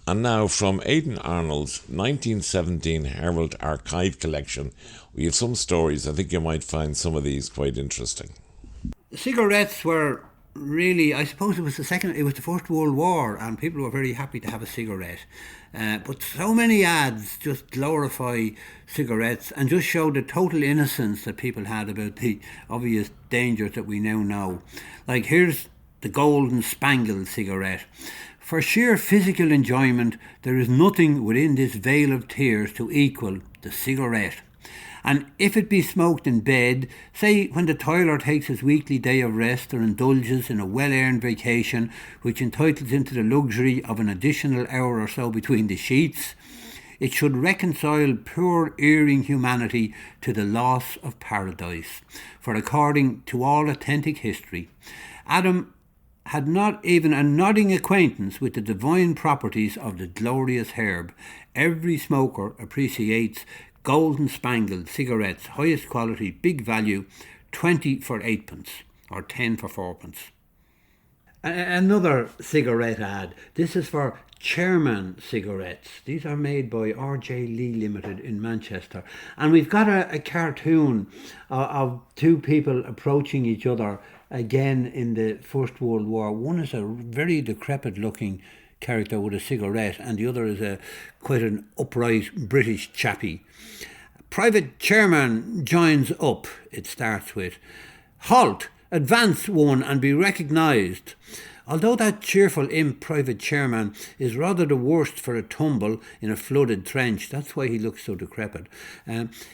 And now from Aidan Arnold's 1917 Herald archive collection, we have some stories. I think you might find some of these quite interesting. Cigarettes were really, I suppose it was the First World War, and people were very happy to have a cigarette. But so many ads just glorify cigarettes and just show the total innocence that people had about the obvious dangers that we now know. Like, here's the golden spangled cigarette. For sheer physical enjoyment, there is nothing within this vale of tears to equal the cigarette. And if it be smoked in bed, say when the toiler takes his weekly day of rest or indulges in a well-earned vacation which entitles him to the luxury of an additional hour or so between the sheets, it should reconcile poor erring humanity to the loss of paradise. For according to all authentic history, Adam had not even a nodding acquaintance with the divine properties of the glorious herb. Every smoker appreciates golden spangled cigarettes, highest quality, big value, 20 for 8p or 10 for 4p. Another cigarette ad. This is for Chairman cigarettes. These are made by R.J. Lee Limited in Manchester. And we've got a cartoon of two people approaching each other again in the First World War. One is a very decrepit looking character with a cigarette, and the other is quite an upright British chappie. Private Chairman joins up, it starts with. Halt! Advance one and be recognised. Although that cheerful imp Private Chairman is rather the worst for a tumble in a flooded trench, that's why he looks so decrepit,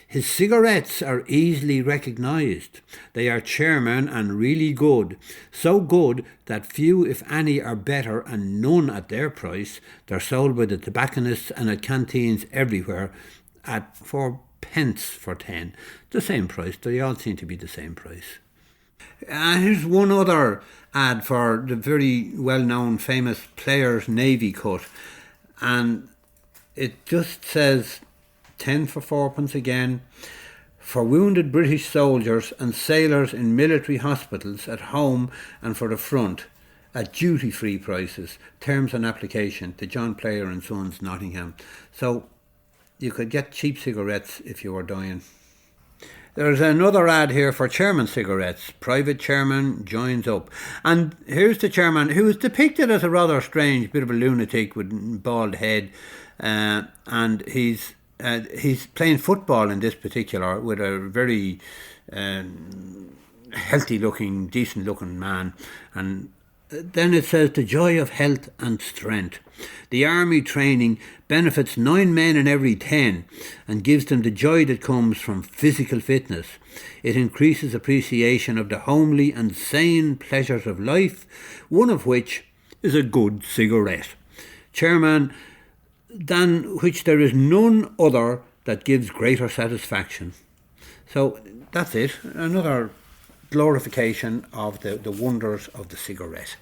his cigarettes are easily recognised. They are Chairman and really good. So good that few, if any, are better, and none at their price. They're sold by the tobacconists and at canteens everywhere at 4p for 10. The same price. They all seem to be the same price. Here's one other ad for the very well-known famous Players Navy cut, and it just says 10 for 4p again. For wounded British soldiers and sailors in military hospitals at home and for the front at duty-free prices. Terms and application to John Player and Sons, Nottingham. So you could get cheap cigarettes if you were dying. There's another ad here for Chairman cigarettes. Private Chairman joins up. And here's the Chairman, who is depicted as a rather strange bit of a lunatic with bald head. And he's playing football in this particular with a very healthy-looking, decent-looking man. And then it says, the joy of health and strength. The army training benefits 9 men in every 10 and gives them the joy that comes from physical fitness. It increases appreciation of the homely and sane pleasures of life, one of which is a good cigarette. Chairman, than which there is none other that gives greater satisfaction. So that's it. Another glorification of the wonders of the cigarette.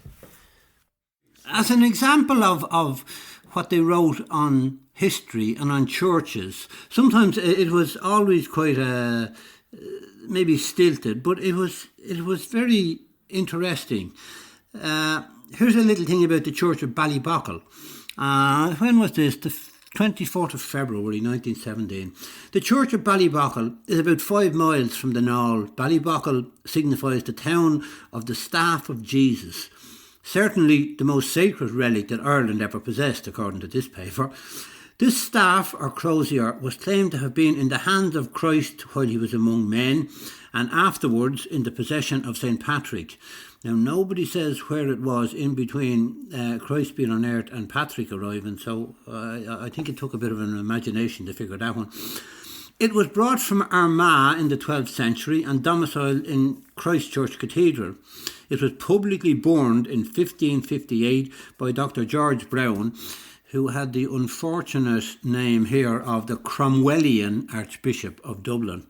As an example of what they wrote on history and on churches, sometimes it was always quite maybe stilted, but it was very interesting. Here's a little thing about the church of Ballybockle. When was this? The 24th of February 1917. The church of Ballybockle is about 5 miles from the Knoll. Ballybockle signifies the town of the staff of Jesus. Certainly the most sacred relic that Ireland ever possessed, according to this paper. This staff, or crozier, was claimed to have been in the hands of Christ while he was among men, and afterwards in the possession of St. Patrick. Now, nobody says where it was in between Christ being on earth and Patrick arriving, so I think it took a bit of an imagination to figure that one. It was brought from Armagh in the 12th century and domiciled in Christchurch Cathedral. It was publicly burned in 1558 by Dr. George Browne, who had the unfortunate name here of the Cromwellian Archbishop of Dublin.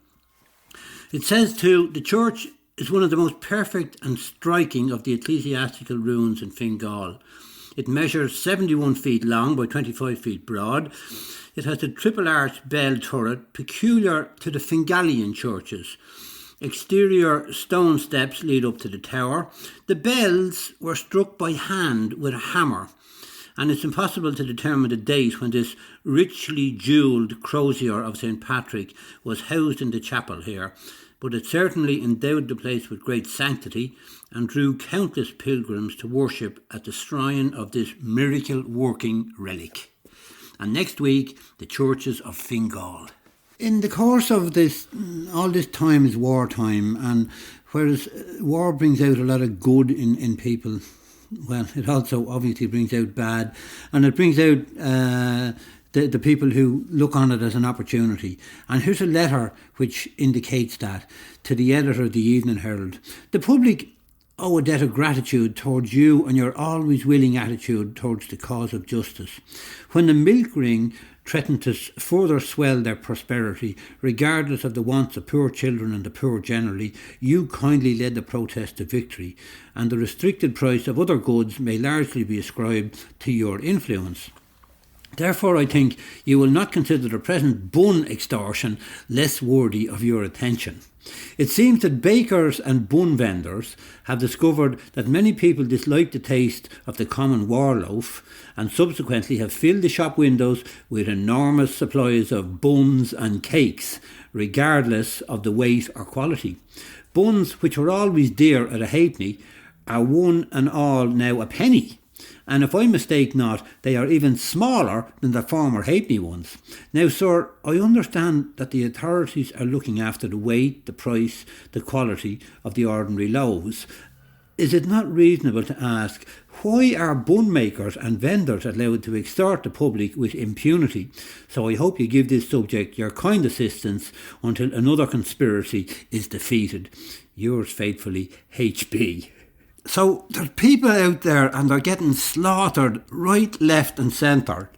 It says too, the church is one of the most perfect and striking of the ecclesiastical ruins in Fingal. It measures 71 feet long by 25 feet broad. It has a triple arch bell turret peculiar to the Fingalian churches. Exterior stone steps lead up to the tower. The bells were struck by hand with a hammer, and it's impossible to determine the date when this richly jewelled crozier of St. Patrick was housed in the chapel here, but it certainly endowed the place with great sanctity and drew countless pilgrims to worship at the shrine of this miracle-working relic. And next week, the churches of Fingal. In the course of this, all this time is wartime, and whereas war brings out a lot of good in people, well, it also obviously brings out bad, and it brings out the people who look on it as an opportunity. And here's a letter which indicates that to the editor of the Evening Herald. The public owe a debt of gratitude towards you and your always willing attitude towards the cause of justice. When the milk ring threatened to further swell their prosperity, regardless of the wants of poor children and the poor generally, you kindly led the protest to victory, and the restricted price of other goods may largely be ascribed to your influence. Therefore, I think you will not consider the present bun extortion less worthy of your attention. It seems that bakers and bun vendors have discovered that many people dislike the taste of the common war loaf, and subsequently have filled the shop windows with enormous supplies of buns and cakes, regardless of the weight or quality. Buns, which were always dear at a halfpenny, are one and all now a penny. And if I mistake not, they are even smaller than the former halfpenny ones. Now, sir, I understand that the authorities are looking after the weight, the price, the quality of the ordinary loaves. Is it not reasonable to ask, why are bun makers and vendors allowed to extort the public with impunity? So I hope you give this subject your kind assistance until another conspiracy is defeated. Yours faithfully, H.B. So there's people out there and they're getting slaughtered right, left and centre.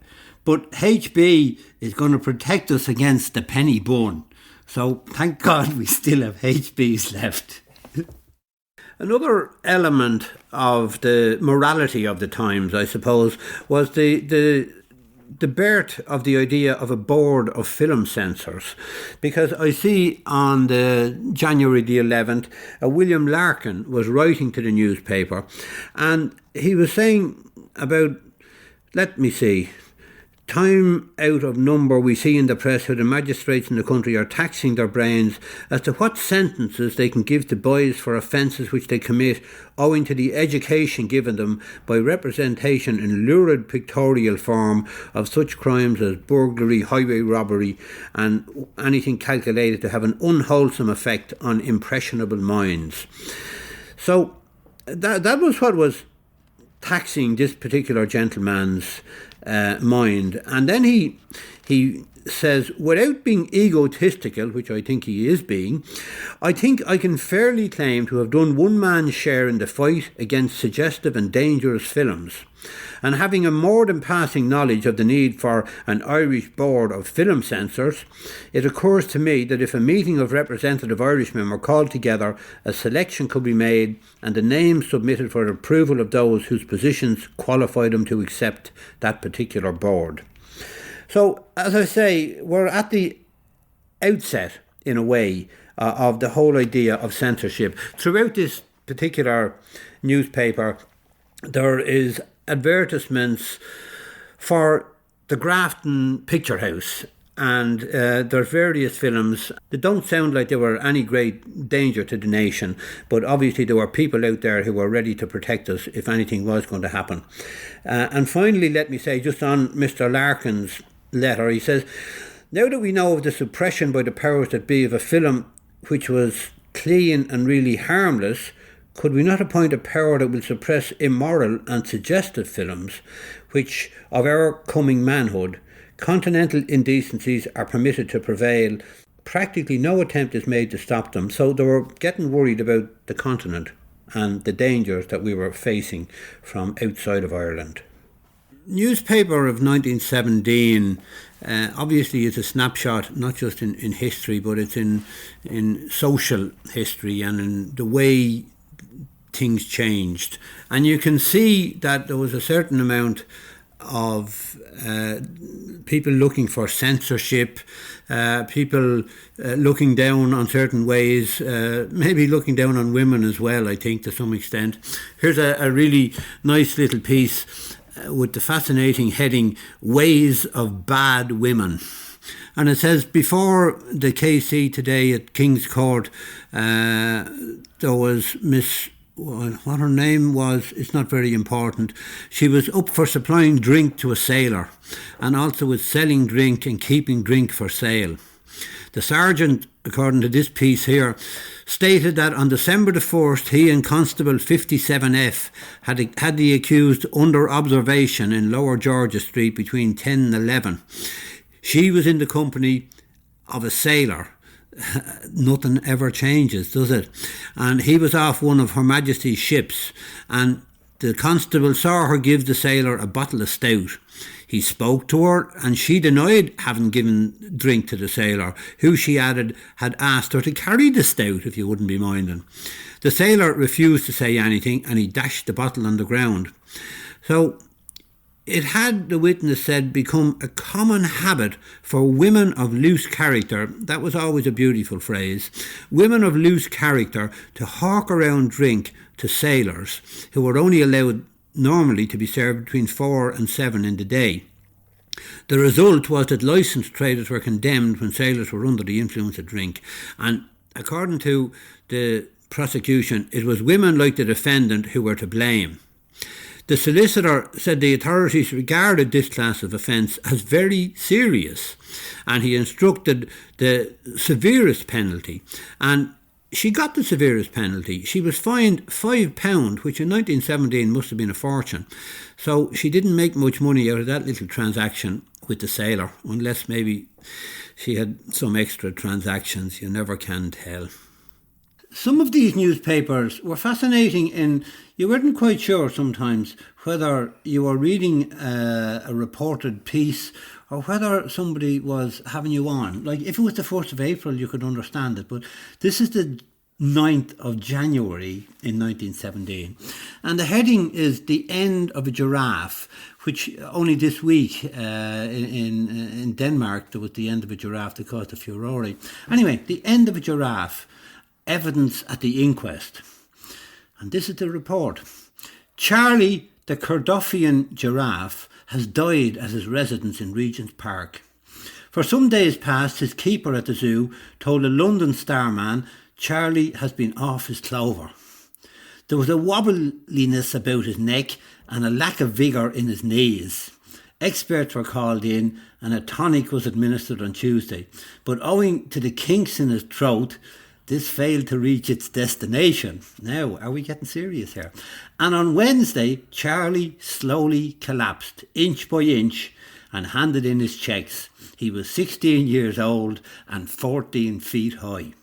But HB is going to protect us against the penny bun. So thank God we still have HBs left. Another element of the morality of the times, I suppose, was the birth of the idea of a board of film censors, because I see on the January the 11th, William Larkin was writing to the newspaper, and he was saying about, let me see, time out of number we see in the press how the magistrates in the country are taxing their brains as to what sentences they can give to boys for offences which they commit owing to the education given them by representation in lurid pictorial form of such crimes as burglary, highway robbery and anything calculated to have an unwholesome effect on impressionable minds. So that was what was taxing this particular gentleman's mind. And then he says, without being egotistical, which I think he is being, I think I can fairly claim to have done one man's share in the fight against suggestive and dangerous films. And having a more than passing knowledge of the need for an Irish board of film censors, it occurs to me that if a meeting of representative Irishmen were called together, a selection could be made and the names submitted for approval of those whose positions qualify them to accept that particular board. So, as I say, we're at the outset, in a way, of the whole idea of censorship. Throughout this particular newspaper, there is advertisements for the Grafton Picture House, and there's various films that don't sound like they were any great danger to the nation, but obviously there were people out there who were ready to protect us if anything was going to happen. And finally, let me say, just on Mr. Larkin's letter, he says, now that we know of the suppression by the powers that be of a film which was clean and really harmless, could we not appoint a power that will suppress immoral and suggestive films, which, of our coming manhood, continental indecencies are permitted to prevail? Practically no attempt is made to stop them, so they were getting worried about the continent and the dangers that we were facing from outside of Ireland. Newspaper of 1917 obviously is a snapshot not just in history, but it's in social history and in the way things changed. And you can see that there was a certain amount of people looking for censorship, people looking down on certain ways, maybe looking down on women as well, I think, to some extent. Here's a really nice little piece with the fascinating heading, Ways of Bad Women. And it says, before the KC today at King's Court, there was Miss, what her name was, it's not very important. She was up for supplying drink to a sailor, and also with selling drink and keeping drink for sale. The sergeant, according to this piece here, stated that on December the 1st, he and Constable 57F had the accused under observation in Lower Georgia Street between 10 and 11. She was in the company of a sailor. Nothing ever changes, does it? And he was off one of Her Majesty's ships, and the constable saw her give the sailor a bottle of stout. He spoke to her, and she denied having given drink to the sailor, who, she added, had asked her to carry the stout, if you wouldn't be minding. The sailor refused to say anything, and he dashed the bottle on the ground. So it had, the witness said, become a common habit for women of loose character, that was always a beautiful phrase, women of loose character to hawk around drink to sailors who were only allowed normally to be served between 4 and 7 in the day. The result was that licensed traders were condemned when sailors were under the influence of drink, and according to the prosecution, it was women like the defendant who were to blame. The solicitor said the authorities regarded this class of offence as very serious, and he instructed the severest penalty, and she got the severest penalty. She was fined £5, which in 1917 must have been a fortune. So she didn't make much money out of that little transaction with the sailor, unless maybe she had some extra transactions. You never can tell. Some of these newspapers were fascinating in you weren't quite sure sometimes whether you were reading a reported piece or whether somebody was having you on. Like if it was the 1st of April, you could understand it, but this is the 9th of January in 1917. And the heading is The End of a Giraffe, which only this week in Denmark there was the end of a giraffe that caused a furore. Anyway, The End of a Giraffe, evidence at the inquest. And this is the report. Charlie, the Cordoffian giraffe, has died at his residence in Regent's Park. For some days past, his keeper at the zoo told a London Starman Charlie has been off his clover. There was a wobbliness about his neck and a lack of vigour in his knees. Experts were called in and a tonic was administered on Tuesday, but owing to the kinks in his throat, this failed to reach its destination. Now, are we getting serious here? And on Wednesday, Charlie slowly collapsed, inch by inch, and handed in his checks. He was 16 years old and 14 feet high.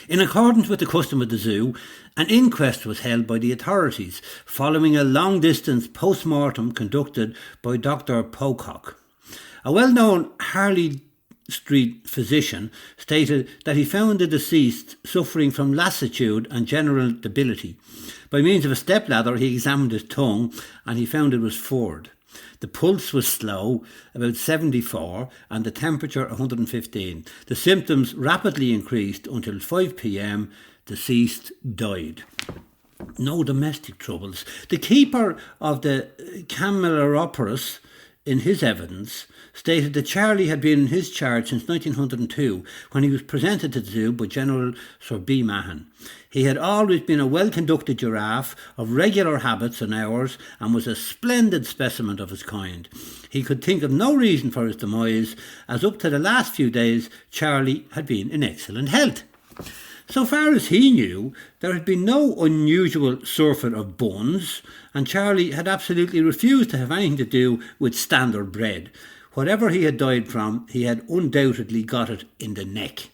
In accordance with the custom of the zoo, an inquest was held by the authorities, following a long-distance post-mortem conducted by Dr. Pocock. A well-known Harley Street physician stated that he found the deceased suffering from lassitude and general debility. By means of a stepladder, he examined his tongue and he found it was furred. The pulse was slow, about 74, and the temperature 115. The symptoms rapidly increased until 5 p.m. Deceased died. No domestic troubles. The keeper of the Cameloparus, in his evidence, stated that Charlie had been in his charge since 1902 when he was presented to the zoo by General Sir B. Mahon. He had always been a well-conducted giraffe of regular habits and hours and was a splendid specimen of his kind. He could think of no reason for his demise, as up to the last few days Charlie had been in excellent health. So far as he knew, there had been no unusual surfeit of buns, and Charlie had absolutely refused to have anything to do with standard bread. Whatever he had died from, he had undoubtedly got it in the neck.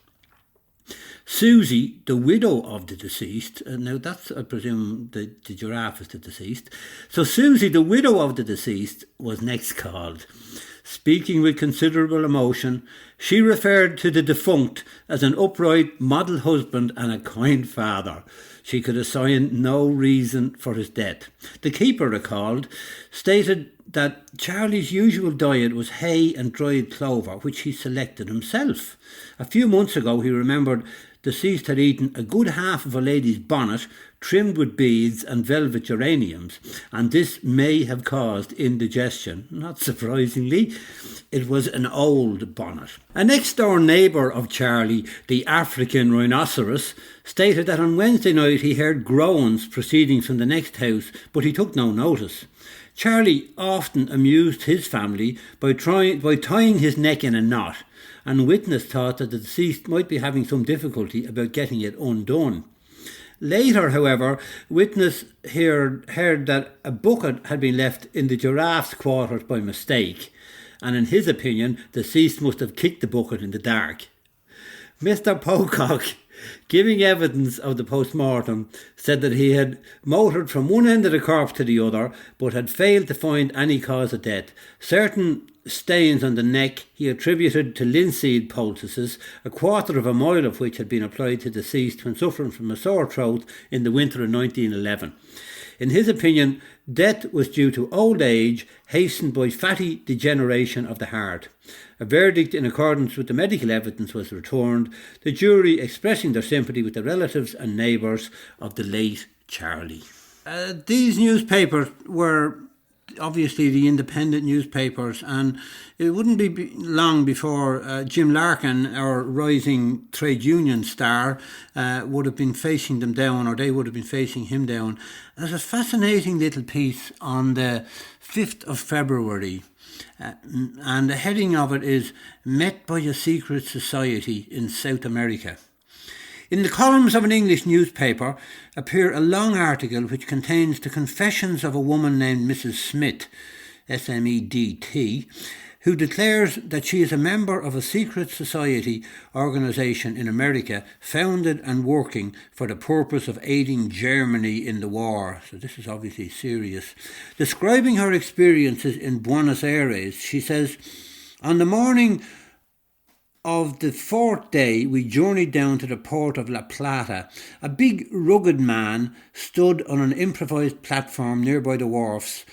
Susie, the widow of the deceased, now that's, I presume, the giraffe is the deceased. So Susie, the widow of the deceased, was next called. Speaking with considerable emotion, She referred to the defunct as an upright, model husband and a kind father. She could assign no reason for his death. The keeper, recalled, stated that Charlie's usual diet was hay and dried clover, which he selected himself. A few months ago, he remembered, deceased had eaten a good half of a lady's bonnet, trimmed with beads and velvet geraniums, and this may have caused indigestion. Not surprisingly, it was an old bonnet. A next-door neighbour of Charlie, the African rhinoceros, stated that on Wednesday night he heard groans proceeding from the next house, but he took no notice. Charlie often amused his family by tying his neck in a knot, and witness thought that the deceased might be having some difficulty about getting it undone. Later, however, witness heard that a bucket had been left in the giraffe's quarters by mistake, and in his opinion, the deceased must have kicked the bucket in the dark. Mr. Pocock, giving evidence of the post-mortem, said that he had motored from one end of the corpse to the other, but had failed to find any cause of death. Certain stains on the neck he attributed to linseed poultices, a quarter of a mile of which had been applied to the deceased when suffering from a sore throat in the winter of 1911. In his opinion, death was due to old age, hastened by fatty degeneration of the heart. A verdict in accordance with the medical evidence was returned, the jury expressing their sympathy with the relatives and neighbours of the late Charlie. These newspapers were obviously the independent newspapers, and it wouldn't be long before Jim Larkin, our rising trade union star, would have been facing them down, or they would have been facing him down. There's a fascinating little piece on the 5th of February, and the heading of it is "Met by a Secret Society in South America." In the columns of an English newspaper appear a long article which contains the confessions of a woman named Mrs. Smith, S-M-E-D-T, who declares that she is a member of a secret society organisation in America founded and working for the purpose of aiding Germany in the war. So this is obviously serious. Describing her experiences in Buenos Aires, she says, "On the morning of the 4th day, we journeyed down to the port of La Plata. A big, rugged man stood on an improvised platform nearby the wharfs.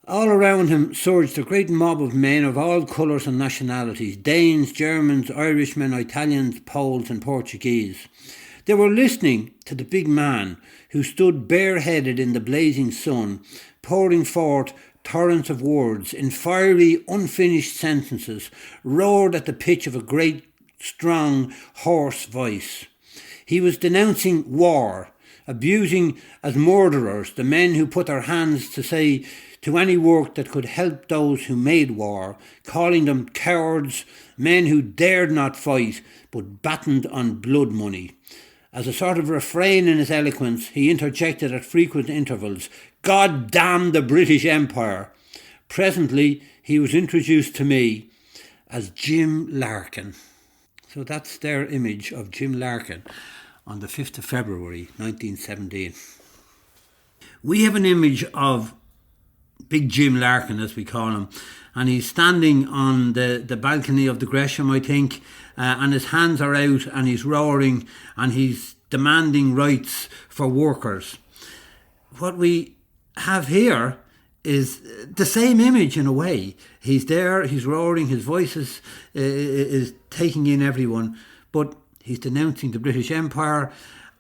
All around him surged a great mob of men of all colours and nationalities: Danes, Germans, Irishmen, Italians, Poles and Portuguese. They were listening to the big man, who stood bareheaded in the blazing sun, pouring forth torrents of words in fiery, unfinished sentences, roared at the pitch of a great, strong, hoarse voice. He was denouncing war, abusing as murderers the men who put their hands to any work that could help those who made war, calling them cowards, men who dared not fight but battened on blood money. As a sort of refrain in his eloquence, he interjected at frequent intervals, 'God damn the British Empire.' Presently, he was introduced to me as Jim Larkin." So that's their image of Jim Larkin on the 5th of February 1917. We have an image of Big Jim Larkin, as we call him, and he's standing on the balcony of the Gresham, I think, and his hands are out and he's roaring and he's demanding rights for workers. What we have here is the same image in a way. He's there, he's roaring, his voice is taking in everyone, but he's denouncing the British Empire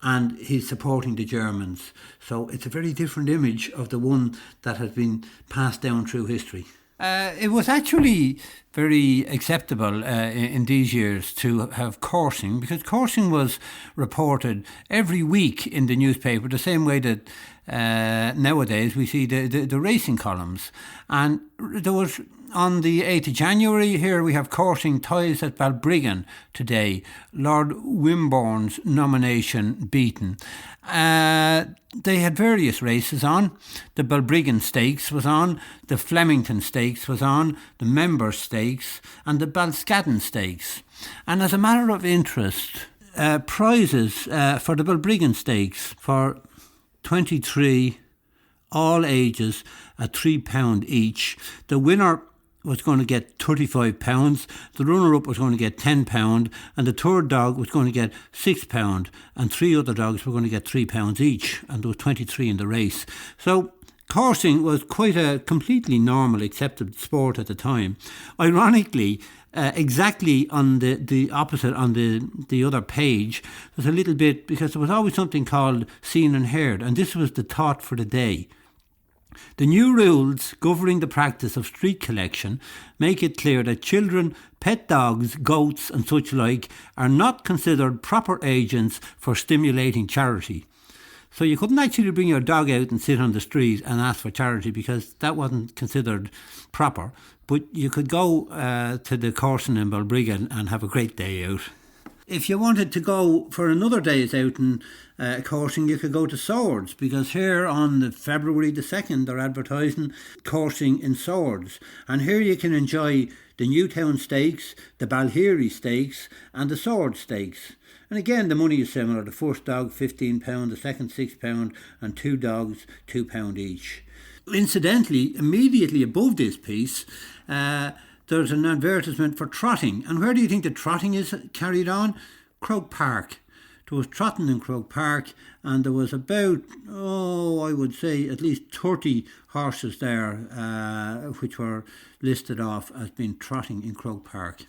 and he's supporting the Germans. So it's a very different image of the one that has been passed down through history. It was actually very acceptable in these years to have coursing, because coursing was reported every week in the newspaper, the same way that nowadays we see the racing columns. And there was, on the 8th of January, here we have coursing ties at Balbriggan today. Lord Wimborne's nomination beaten. They had various races on. The Balbriggan Stakes was on, the Flemington Stakes was on, the Member Stakes and the Balscadden Stakes. And as a matter of interest, prizes for the Balbriggan Stakes for 23, all ages, at £3 each. The winner was going to get £35, the runner-up was going to get £10, and the third dog was going to get £6, and 3 other dogs were going to get £3 each, and there was 23 in the race. So coursing was quite a completely normal, accepted sport at the time. Ironically, exactly on the opposite, on the other page, there's a little bit, because there was always something called seen and heard, and this was the thought for the day. The new rules governing the practice of street collection make it clear that children, pet dogs, goats and such like are not considered proper agents for stimulating charity. So you couldn't actually bring your dog out and sit on the street and ask for charity, because that wasn't considered proper. But you could go to the coursing in Balbriggan and have a great day out. If you wanted to go for another day's out in coursing, you could go to Swords, because here on February the 2nd they're advertising coursing in Swords. And here you can enjoy the Newtown Stakes, the Balheary Stakes and the Sword Stakes. And again, the money is similar. The first dog £15, the second £6 and 2 dogs £2 each. Incidentally, immediately above this piece, there's an advertisement for trotting. And where do you think the trotting is carried on? Croke Park. There was trotting in Croke Park, and there was about, I would say at least 30 horses there which were listed off as being trotting in Croke Park.